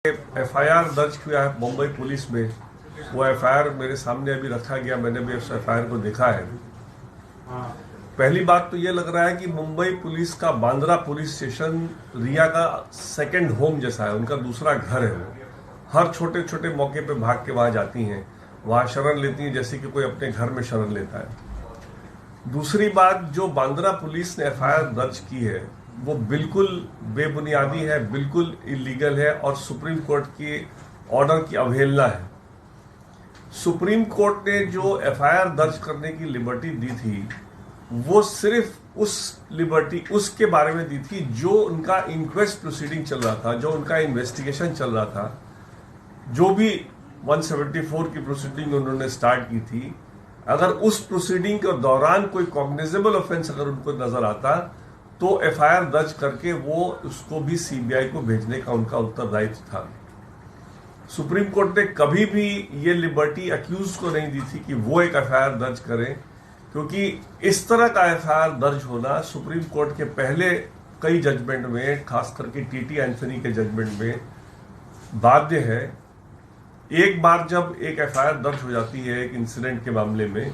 FIR दर्ज किया है मुंबई पुलिस में। वो एफआईआर मेरे सामने अभी रखा गया, मैंने भी उस एफआईआर को देखा है। पहली बात तो ये लग रहा है कि मुंबई पुलिस का बांद्रा पुलिस स्टेशन रिया का सेकंड होम जैसा है, उनका दूसरा घर है। वो हर छोटे छोटे मौके पे भाग के वहां जाती हैं, वहां शरण लेती हैं जैसे कि कोई अपने घर में शरण लेता है। दूसरी बात, जो बांद्रा पुलिस ने एफआईआर दर्ज की है वो बिल्कुल बेबुनियादी है, बिल्कुल इलीगल है और सुप्रीम कोर्ट की ऑर्डर की अवहेलना है। सुप्रीम कोर्ट ने जो एफआईआर दर्ज करने की लिबर्टी दी थी वो सिर्फ उस लिबर्टी उसके बारे में दी थी जो उनका इंक्वेस्ट प्रोसीडिंग चल रहा था, जो उनका इन्वेस्टिगेशन चल रहा था, जो भी 174 की प्रोसीडिंग उन्होंने स्टार्ट की थी। अगर उस प्रोसीडिंग के दौरान कोई कॉग्निजेबल ऑफेंस अगर उनको नजर आता तो एफआईआर दर्ज करके वो उसको भी सीबीआई को भेजने का उनका उत्तरदायित्व था। सुप्रीम कोर्ट ने कभी भी ये लिबर्टी अक्यूज को नहीं दी थी कि वो एक एफआईआर दर्ज करें, क्योंकि इस तरह का एफआईआर दर्ज होना सुप्रीम कोर्ट के पहले कई जजमेंट में, खास करके टीटी एंथनी के जजमेंट में बाध्य है। एक बार जब एक एफआईआर दर्ज हो जाती है एक इंसिडेंट के मामले में,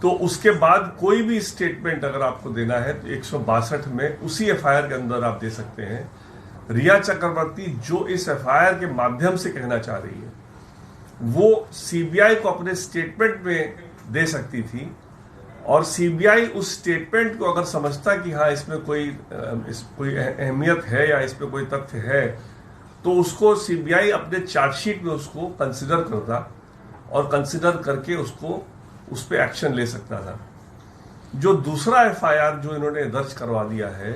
तो उसके बाद कोई भी स्टेटमेंट अगर आपको देना है तो 162 में उसी एफआईआर के अंदर आप दे सकते हैं। रिया चक्रवर्ती जो इस एफआईआर के माध्यम से कहना चाह रही है वो सीबीआई को अपने स्टेटमेंट में दे सकती थी, और सीबीआई उस स्टेटमेंट को अगर समझता कि हाँ इसमें कोई अहमियत है या इसमें कोई तथ्य है, तो उसको सीबीआई अपने चार्जशीट में उसको कंसिडर करता और कंसिडर करके उसको उस पर एक्शन ले सकता था। जो दूसरा एफआईआर जो इन्होंने दर्ज करवा दिया है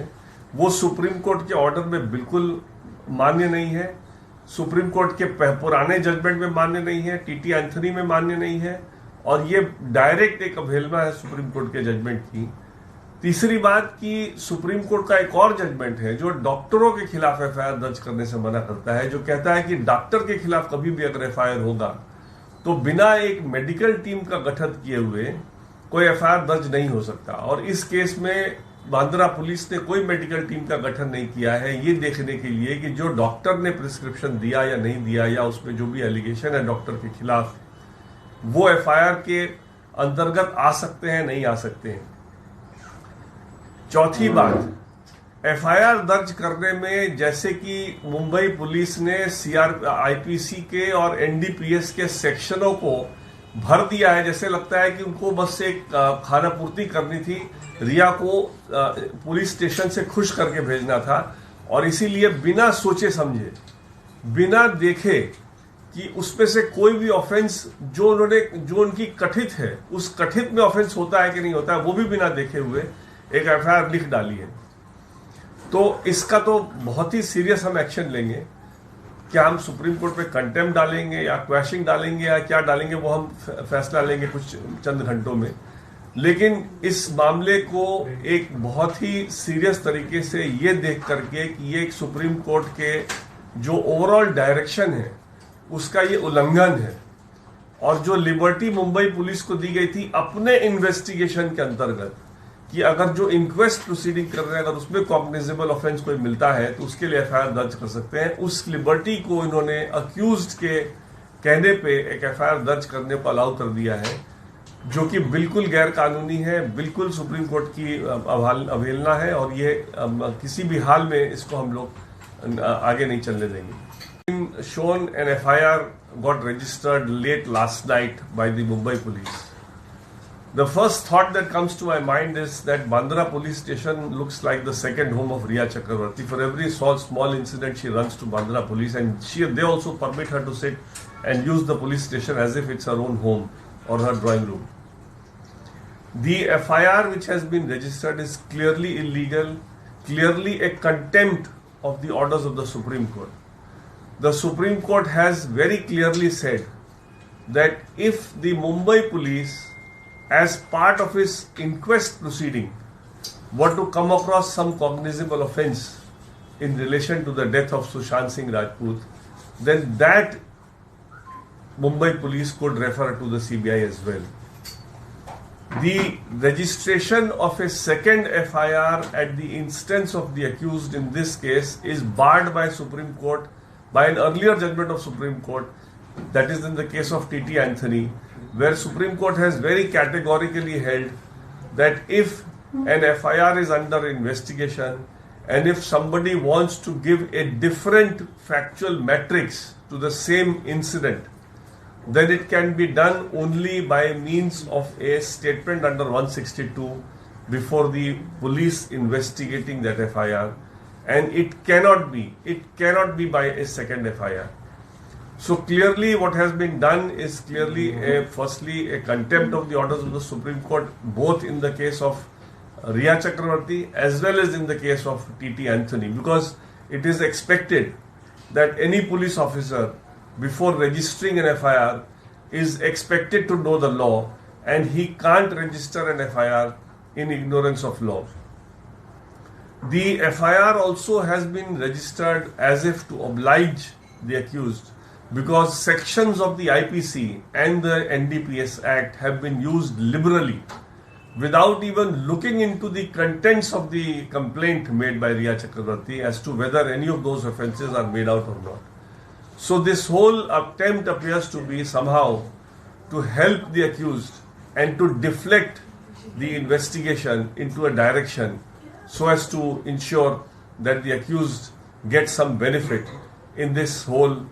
वो सुप्रीम कोर्ट के ऑर्डर में बिल्कुल मान्य नहीं है, सुप्रीम कोर्ट के पुराने जजमेंट में मान्य नहीं है, टीटी एंथनी में मान्य नहीं है, और ये डायरेक्ट एक अवहेलना है सुप्रीम कोर्ट के जजमेंट की। तीसरी बात कि सुप्रीम कोर्ट का एक और जजमेंट है जो डॉक्टरों के खिलाफ एफआईआर दर्ज करने से मना करता है, जो कहता है कि डॉक्टर के खिलाफ कभी भी अगर एफआईआर होगा तो बिना एक मेडिकल टीम का गठन किए हुए कोई एफआईआर दर्ज नहीं हो सकता। और इस केस में बांद्रा पुलिस ने कोई मेडिकल टीम का गठन नहीं किया है ये देखने के लिए कि जो डॉक्टर ने प्रिस्क्रिप्शन दिया या नहीं दिया, या उसमें जो भी एलिगेशन है डॉक्टर के खिलाफ, वो एफआईआर के अंतर्गत आ सकते हैं नहीं आ सकते हैं। चौथी बात, एफआईआर दर्ज करने में जैसे कि मुंबई पुलिस ने आईपीसी के और एनडीपीएस के सेक्शनों को भर दिया है, जैसे लगता है कि उनको बस एक खाना पूर्ति करनी थी, रिया को पुलिस स्टेशन से खुश करके भेजना था, और इसीलिए बिना सोचे समझे, बिना देखे कि उसमें से कोई भी ऑफेंस जो उनकी कथित है उस कथित में ऑफेंस होता है कि नहीं होता है वो भी बिना देखे हुए एक एफआईआर लिख डाली है। तो इसका तो बहुत ही सीरियस हम एक्शन लेंगे। क्या हम सुप्रीम कोर्ट पे कंटेम्प्ट डालेंगे या क्वैशिंग डालेंगे या क्या डालेंगे वो हम फैसला लेंगे कुछ चंद घंटों में, लेकिन इस मामले को एक बहुत ही सीरियस तरीके से ये देख करके कि ये एक सुप्रीम कोर्ट के जो ओवरऑल डायरेक्शन है उसका ये उल्लंघन है, और जो लिबर्टी मुंबई पुलिस को दी गई थी अपने इन्वेस्टिगेशन के अंतर्गत कि अगर जो इंक्वेस्ट प्रोसीडिंग कर रहे हैं अगर उसमें कॉग्निजेबल ऑफेंस कोई मिलता है तो उसके लिए एफआईआर दर्ज कर सकते हैं, उस लिबर्टी को इन्होंने अक्यूज्ड के कहने पे एक एफआईआर दर्ज करने को अलाउ कर दिया है, जो कि बिल्कुल गैर कानूनी है, बिल्कुल सुप्रीम कोर्ट की अवहेलना है, और ये किसी भी हाल में इसको हम लोग आगे नहीं चलने देंगे। Shown an FIR got registered late last night by the Mumbai police. The first thought that comes to my mind is that Bandra police station looks like the second home of Riya Chakravarti. For every small incident, she runs to Bandra police, and they also permit her to sit and use the police station as if it's her own home or her drawing room. The FIR which has been registered is clearly illegal, clearly a contempt of the orders of the Supreme Court. The Supreme Court has very clearly said that if the Mumbai police, as part of its inquest proceeding, were to come across some cognizable offence in relation to the death of Sushant Singh Rajput, then that Mumbai police could refer to the CBI as well. The registration of a second FIR at the instance of the accused in this case is barred by Supreme Court by an earlier judgment of Supreme Court, that is in the case of T.T. Anthony, where Supreme Court has very categorically held that if an FIR is under investigation and if somebody wants to give a different factual matrix to the same incident, then it can be done only by means of a statement under 162 before the police investigating that FIR, and it cannot be by a second FIR. So clearly what has been done is clearly firstly a contempt of the orders of the Supreme Court, both in the case of Riya Chakravarti as well as in the case of T.T. Anthony, because it is expected that any police officer before registering an FIR is expected to know the law, and he can't register an FIR in ignorance of law. The FIR also has been registered as if to oblige the accused, because sections of the IPC and the NDPS Act have been used liberally without even looking into the contents of the complaint made by Riya Chakravarti as to whether any of those offences are made out or not. So this whole attempt appears to be somehow to help the accused and to deflect the investigation into a direction so as to ensure that the accused gets some benefit in this whole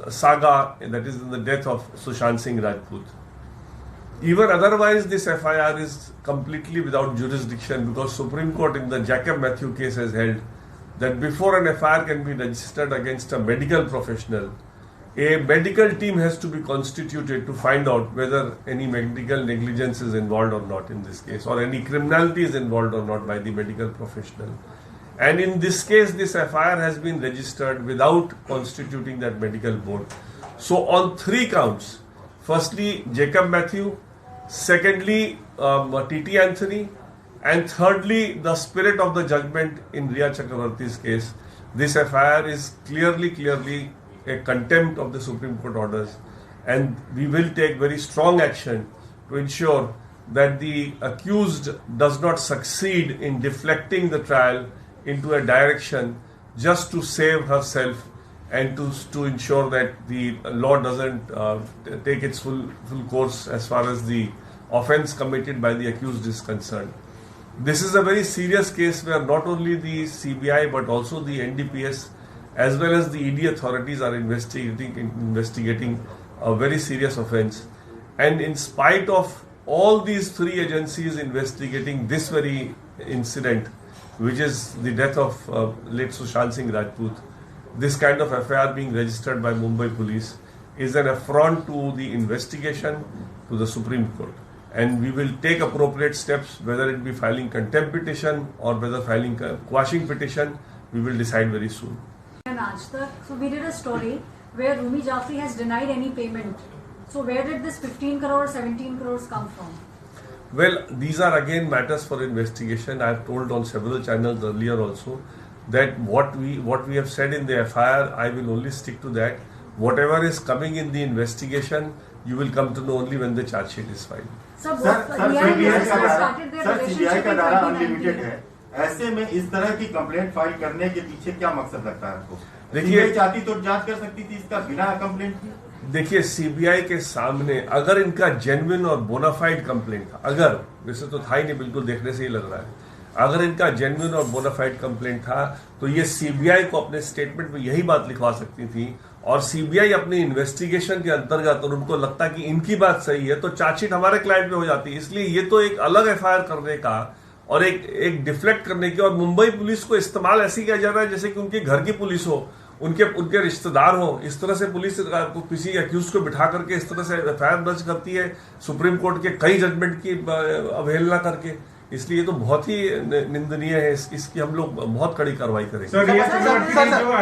saga, that is in the death of Sushant Singh Rajput. Even otherwise, this FIR is completely without jurisdiction, because Supreme Court in the Jacob Matthew case has held that before an FIR can be registered against a medical professional, a medical team has to be constituted to find out whether any medical negligence is involved or not in this case, or any criminality is involved or not by the medical professional. And in this case, this FIR has been registered without constituting that medical board. So on 3 counts, firstly Jacob Matthew, secondly T.T. Anthony, and thirdly the spirit of the judgment in Riya Chakravarti's case, this FIR is clearly a contempt of the Supreme Court orders, and we will take very strong action to ensure that the accused does not succeed in deflecting the trial into a direction just to save herself and to ensure that the law doesn't take its full course as far as the offence committed by the accused is concerned. This is a very serious case where not only the CBI but also the NDPS as well as the ED authorities are investigating a very serious offence. And in spite of all these 3 agencies investigating this very incident, which is the death of late Sushant Singh Rajput, this kind of FIR being registered by Mumbai police is an affront to the investigation, to the Supreme Court. And we will take appropriate steps, whether it be filing contempt petition or whether filing quashing petition, we will decide very soon. So we did a story where Rumi Jafri has denied any payment. So where did this 15 crore, 17 crores come from? Well, these are again matters for investigation. I have told on several channels earlier also that what we have said in the FIR, I will only stick to that. Whatever is coming in the investigation, you will come to know only when the charge sheet is filed. Sir, CBI का दायरा unlimited है, ऐसे में इस तरह की complaint file करने के पीछे क्या मकसद लगता है आपको? देखिए, चाहती तो जांच कर सकती थी इसका बिना कंप्लेंट की। देखिए, सीबीआई के सामने अगर इनका जेन्युइन और बोनाफाइड कंप्लेंट था, अगर वैसे तो था ही नहीं, बिल्कुल देखने से ही लग रहा है, अगर इनका जेन्युइन और बोनाफाइड कंप्लेंट था तो ये सीबीआई को अपने स्टेटमेंट में यही बात लिखवा सकती थी, और सीबीआई अपनी इन्वेस्टिगेशन के अंतर्गत और उनको लगता कि इनकी बात सही है तो चार्जशीट हमारे क्लाइंट पे हो जाती है। इसलिए ये तो एक अलग FIR करने का और एक डिफ्लेक्ट करने की, और मुंबई पुलिस को इस्तेमाल ऐसे किया जा रहा है जैसे कि उनके घर की पुलिस हो, उनके रिश्तेदार हो। इस तरह से पुलिस किसी एक्यूज को बिठा करके इस तरह से FIR दर्ज करती है सुप्रीम कोर्ट के कई जजमेंट की अवहेलना करके। इसलिए ये तो बहुत ही निंदनीय है, इसकी हम लोग बहुत कड़ी कार्रवाई करेंगे। सर, रिया चक्रवर्ती ने जो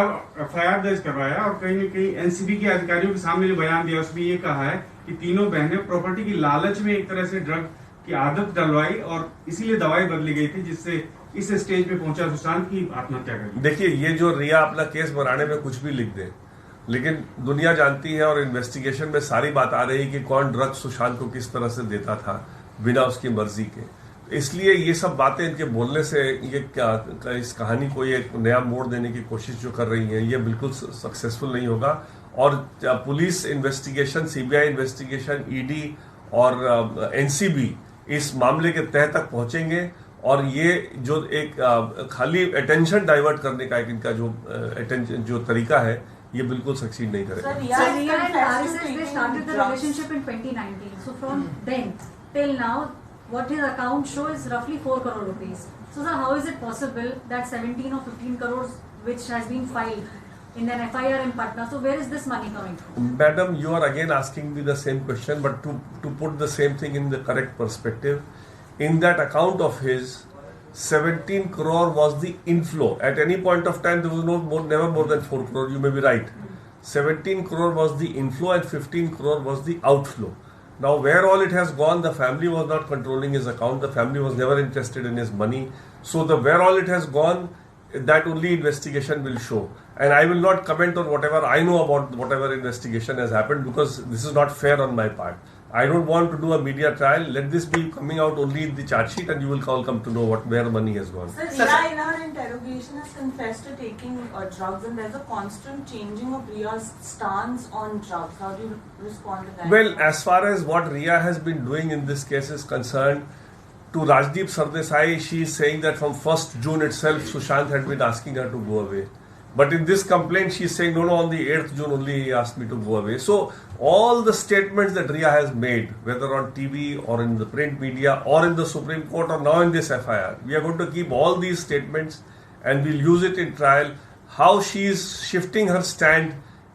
FIR दर्ज करवाया और कहीं न कहीं एनसीबी के अधिकारियों के सामने जो बयान दिया उसमें ये कहा है कि तीनों बहनें प्रॉपर्टी की लालच में एक तरह से ड्रग की आदत डलवाई और इसीलिए दवाई बदली गई थी, जिससे इस स्टेज पे पहुंचा सुशांत की आत्महत्या कर। देखिए, ये जो रिया अपना केस बनाने में कुछ भी लिख दे, लेकिन दुनिया जानती है और इन्वेस्टिगेशन में सारी बात आ रही है कि कौन ड्रग सुशांत को किस तरह से देता था बिना उसकी मर्जी के। इसलिए ये सब बातें इनके बोलने से ये क्या इस कहानी को एक नया मोड़ देने की कोशिश जो कर रही है ये बिल्कुल सक्सेसफुल नहीं होगा। और police investigation, CBI investigation, ED और एनसीबी इस मामले के तह तक पहुंचेंगे और ये जो एक खाली अटेंशन डाइवर्ट करने का एक इनका जो तरीका है ये बिल्कुल सक्सीड नहीं करेगा। So Riya and RSS, they started the relationship in 2019. So from then till now, what his account show is roughly 4 crore rupees. So sir, how is it possible that 17 or 15 crores which has been filed in an FIR in Patna, so where is this money coming from? Madam, you are again asking me the same question, but to put the same thing in the correct perspective, in that account of his, 17 crore was the inflow. At any point of time, there was never more than 4 crore. You may be right. 17 crore was the inflow and 15 crore was the outflow. Now, where all it has gone, the family was not controlling his account. The family was never interested in his money. So, where all it has gone, that only investigation will show. And I will not comment on whatever I know about whatever investigation has happened because this is not fair on my part. I don't want to do a media trial. Let this be coming out only in the charge sheet and you will all come to know where money has gone. Sir, Riya in her interrogation has confessed to taking drugs and there's a constant changing of Riya's stance on drugs. How do you respond to that? Well, as far as what Riya has been doing in this case is concerned, to Rajdeep Sardesai, she is saying that from 1st June itself, Sushant had been asking her to go away. But in this complaint, she is saying, no, on the 8th June only he asked me to go away. So, all the statements that Riya has made, whether on TV or in the print media or in the Supreme Court or now in this FIR, we are going to keep all these statements and we'll use it in trial. How she is shifting her stand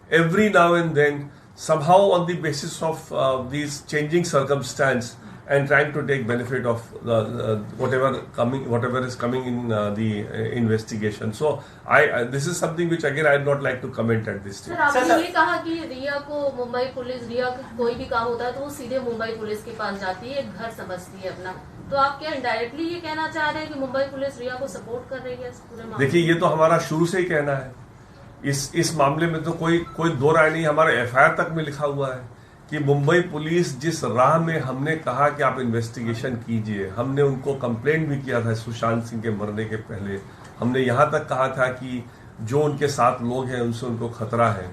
every now and then, somehow on the basis of these changing circumstance, and trying to take benefit of whatever is coming in the investigation. So this is something which again I would not like to comment at this stage. Sir आपने ये कहा कि रिया को Mumbai police, रिया कोई भी काम होता है तो वो सीधे मुंबई पुलिस के पास जाती है, घर समझती है अपना, तो आप क्या इनडायरेक्टली ये कहना चाह रहे हैं कि मुंबई पुलिस रिया को सपोर्ट कर रही है इस पूरे मामले? देखिए ये तो हमारा शुरू से ही कहना है, इस मामले में तो कोई दो राय नहीं, हमारे FIR तक में लिखा हुआ है कि मुंबई पुलिस जिस राह में हमने कहा कि आप इन्वेस्टिगेशन कीजिए, हमने उनको कंप्लेंट भी किया था सुशांत सिंह के मरने के पहले, हमने यहाँ तक कहा था कि जो उनके साथ लोग हैं उनसे उनको खतरा है,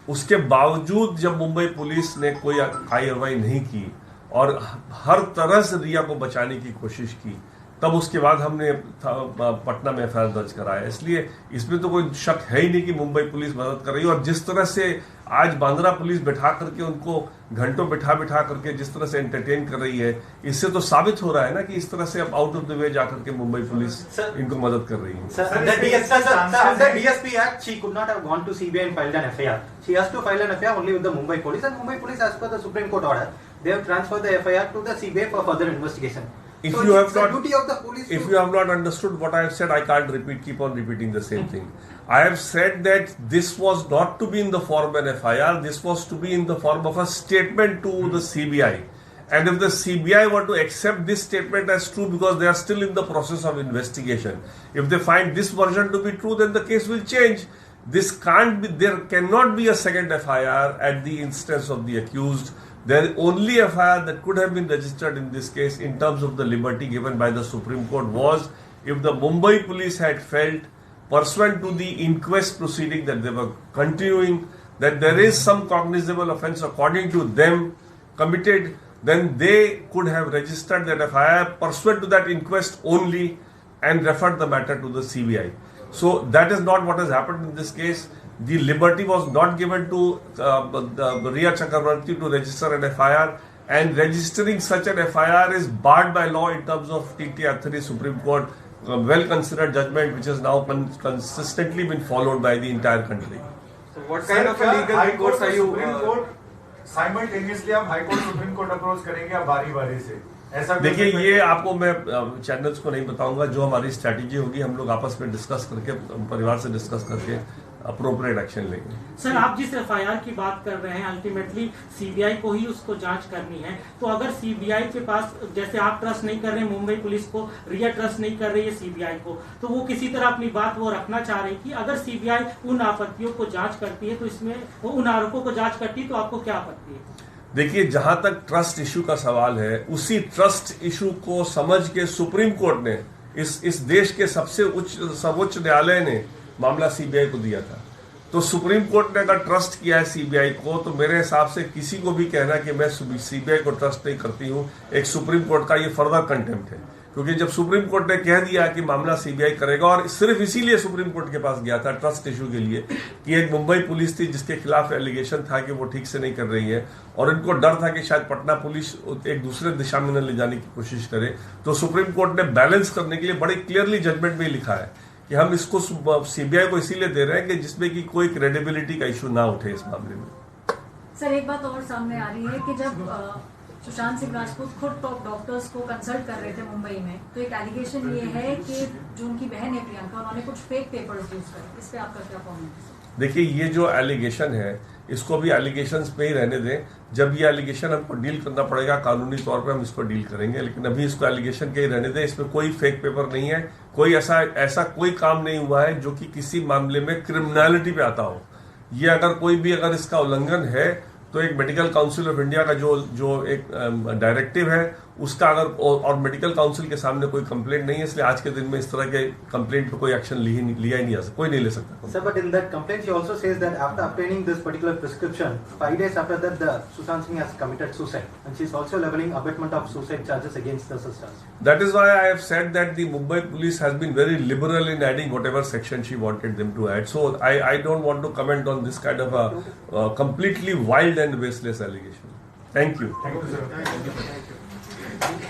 उसके बावजूद जब मुंबई पुलिस ने कोई कार्रवाई नहीं की और हर तरह से रिया को बचाने की कोशिश की, तब उसके बाद हमने पटना में FIR दर्ज कराया। इसलिए इसमें तो कोई शक है ही नहीं कि मुंबई पुलिस मदद कर रही है। और जिस तरह से आज बांद्रा पुलिस बैठा करके उनको घंटों बैठा करके जिस तरह से एंटरटेन कर रही है, इससे तो साबित हो रहा है ना कि इस तरह से अब आउट ऑफ द वे जाकर के मुंबई पुलिस इनको मदद कर रही है। Under DSP Act, she could not have gone to CBI and filed an FIR. She has to file an FIR only with the Mumbai Police, and Mumbai Police, as per the Supreme Court order, they have transferred the FIR to the CBI for further investigation. If so you have it's the not, duty of the police. If you have not understood what I have said, I can't keep on repeating the same thing. I have said that this was not to be in the form of an FIR, this was to be in the form of a statement to the CBI. And if the CBI were to accept this statement as true because they are still in the process of investigation, if they find this version to be true, then the case will change. This can't be, there cannot be a second FIR at the instance of the accused. The only FIR that could have been registered in this case in terms of the liberty given by the Supreme Court was if the Mumbai police had felt, pursuant to the inquest proceeding that they were continuing, that there is some cognizable offence according to them committed, then they could have registered that FIR pursuant to that inquest only and referred the matter to the CBI. So that is not what has happened in this case. The liberty was not given to Riya Chakravarti to register an FIR, and registering such an FIR is barred by law in terms of TTR3 Supreme Court well-considered judgment, which has now consistently been followed by the entire country. So what kind of a legal recourse are you? Supreme Court simultaneously हम high court supreme court approach करेंगे आप बारी-बारी से, ऐसा देखिए ये आपको मैं channels को नहीं बताऊंगा, जो हमारी स्ट्रैटेजी होगी हम लोग आपस में डिस्कस करके, परिवार से डिस्कस करके अप्रोप्रिएट एक्शन लेंगे। सर आप जिस FIR की बात कर रहे हैं अल्टीमेटली CBI को ही उसको जांच करनी है, तो अगर CBI के पास, जैसे आप ट्रस्ट नहीं कर रहे हैं मुंबई पुलिस को, रिया ट्रस्ट नहीं कर रही है CBI को, तो वो किसी तरह अपनी बात वो रखना चाह रही कि अगर CBI उन आपत्तियों को जांच करती है तो इसमें वो उन आरोपों को जांच करती है तो आपको क्या आपत्ति है? देखिए, जहां तक ट्रस्ट इशू का सवाल है, उसी ट्रस्ट इशू को समझ के सुप्रीम कोर्ट ने इस देश के सर्वोच्च न्यायालय ने मामला सीबीआई को दिया था। तो सुप्रीम कोर्ट ने अगर ट्रस्ट किया है सीबीआई को, तो मेरे हिसाब से किसी को भी कहना कि मैं सीबीआई को ट्रस्ट नहीं करती हूं, एक सुप्रीम कोर्ट का ये फर्दर कंटेम्प्ट है। क्योंकि जब सुप्रीम कोर्ट ने कह दिया कि मामला सीबीआई करेगा, और सिर्फ इसीलिए सुप्रीम कोर्ट के पास गया था ट्रस्ट इशू के लिए कि एक मुंबई पुलिस थी जिसके खिलाफ एलिगेशन था कि वो ठीक से नहीं कर रही है, और इनको डर था कि शायद पटना पुलिस एक दूसरे दिशा में न ले जाने की कोशिश करे, तो सुप्रीम कोर्ट ने बैलेंस करने के लिए बड़े क्लियरली जजमेंट में लिखा है कि हम इसको सीबीआई को इसीलिए दे रहे हैं कि जिसमें कि कोई क्रेडिबिलिटी का इशू ना उठे इस मामले में। सर, एक बात और सामने आ रही है कि जब सुशांत सिंह राजपूत खुद टॉप डॉक्टर्स को कंसल्ट कर रहे थे मुंबई में, तो एक एलिगेशन ये है कि जो उनकी बहन है प्रियंका, उन्होंने कुछ फेक पेपर्स यूज करे। इस पे आपका क्या कमेंट है? देखिए, ये जो एलिगेशन है, इसको भी एलिगेशंस पे ही रहने दें। जब ये एलिगेशन हमको डील करना पड़ेगा कानूनी तौर पे, हम इसको डील करेंगे, लेकिन अभी इसको एलिगेशन के ही रहने दें। इसमें कोई फेक पेपर नहीं है, कोई ऐसा कोई काम नहीं हुआ है जो कि किसी मामले में क्रिमिनलिटी पे आता हो। ये अगर इसका उल्लंघन है, तो एक मेडिकल काउंसिल ऑफ इंडिया का जो एक डायरेक्टिव है उसका और मेडिकल काउंसिल के सामने कोई कंप्लेंट नहीं है, इसलिए आज के दिन में इस तरह के कंप्लेंट पे कोई एक्शन लिया ही नहीं जा सकता, कोई नहीं ले सकता। Sir, but in that complaint she also says that after obtaining this particular prescription, 5 days after that, the Sushant Singh has committed suicide, and she's also leveling abetment of suicide charges against the sisters. That is why I have said that the Mumbai police has been very liberal in adding whatever section she wanted them to add. So I don't want to comment on this kind of a completely wild and baseless allegation. Thank you. Thank you, sir.